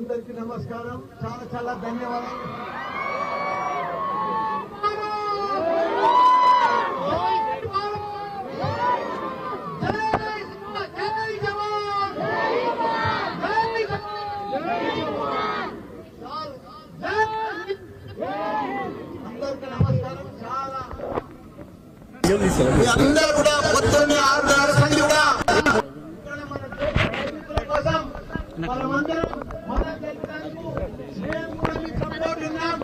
అందరికీ నమస్కారం, చాలా చాలా ధన్యవాదాలు. అందరికీ నమస్కారం. చాలా అందరూ కూడా పొద్దున్నే 6 సంది కూడా కోసం మనమందరం మన తెలుగు సపోర్ట్ ఉన్నాం.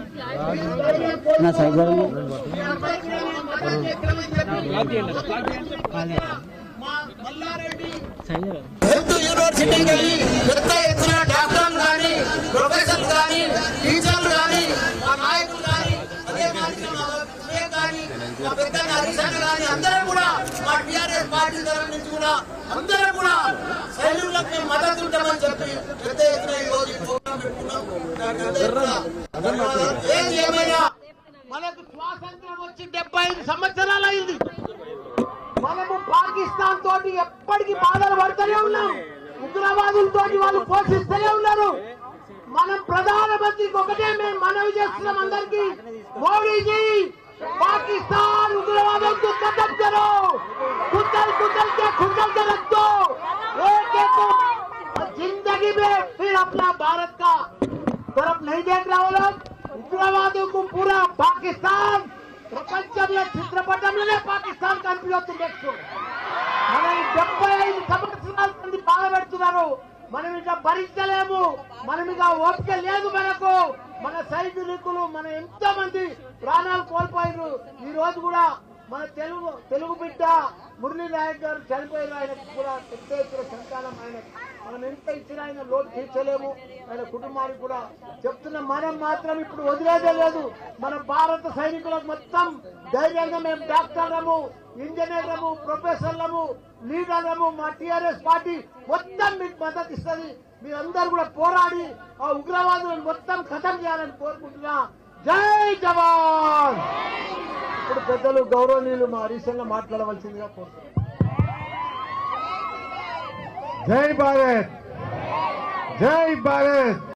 హెల్త్ యూనివర్సిటీ కానీ పెద్ద ఎత్తున డాక్టర్లు కానీ ప్రొఫెసర్లు కానీ టీచర్లు కానీ మా నాయకులు కానీ అదే కానీ మా పెద్ద హరిశాన్ కానీ అందరం కూడా మా టీఆర్ఎస్ పార్టీ తరఫు నుంచి కూడా అందరం కూడా సైనికులకు మేము మద్దతు ఉంటామని చెప్పి పెద్ద ఎత్తున ఈ రోజు ప్రోగ్రాం పెట్టుకున్నాం. ఏది ఏమైనా మనకు స్వాతంత్రం వచ్చి 75 సంవత్సరాలు అయింది. మనము పాకిస్తాన్ తోటి ఎప్పటికీ బాధలు పడుతూనే ఉన్నాం. ఉగ్రవాదులతో వాళ్ళు పోషిస్తూనే ఉన్నారు. మనం ప్రధానమంత్రికి ఒకటే మేము మనవి చేస్తున్నాం అందరికీ, మోడీజీ पाकिस्तान उग्रवादों को खत्म करो, कुचल कुचल के खुचल के रख दो, एक एक को जिंदगी में फिर अपना भारत का तरफ नहीं देख रहा हो लोग. उग्रवादों को पूरा पाकिस्तान ప్రపంచంలో చిత్రపటంలోనే పాకిస్తాన్ కనిపిస్తుంది. నెక్స్ట్ మనం 75 సంవత్సరాల మంది బాధపెడుతున్నారు. మనం ఇక భరించలేము, మనం ఇక ఓపిక లేదు మనకు. మన సైనికులు మన ఎంతో మంది ప్రాణాలు కోల్పోయారు. ఈ రోజు కూడా మన తెలుగు బిడ్డ మురళీ నాయక్ గారు చనిపోయారు. ఆయనకు కూడా పెద్ద ఎత్తున సంతానం. ఆయన మనం ఎంత ఇచ్చినా ఆయన లోటు తీర్చలేము. ఆయన కుటుంబానికి కూడా చెప్తున్న మనం మాత్రం ఇప్పుడు వదిలేదే లేదు. మన భారత సైనికులకు మొత్తం ధైర్యంగా మేము డాక్టర్లము, ఇంజనీర్లము, ప్రొఫెసర్లము, లీడర్లము, మా టీఆర్ఎస్ పార్టీ మొత్తం మీకు మద్దతు ఇస్తుంది. మీరందరూ కూడా పోరాడి ఆ ఉగ్రవాదులను మొత్తం ఖతం చేయాలని కోరుకుంటున్నా. జై జవాన్. ఇప్పుడు పెద్దలు గౌరవనీయులు మా హరీశన్న మాట్లాడవలసిందిగా కోరుతున్నారు. జై భారత్, జై భారత్.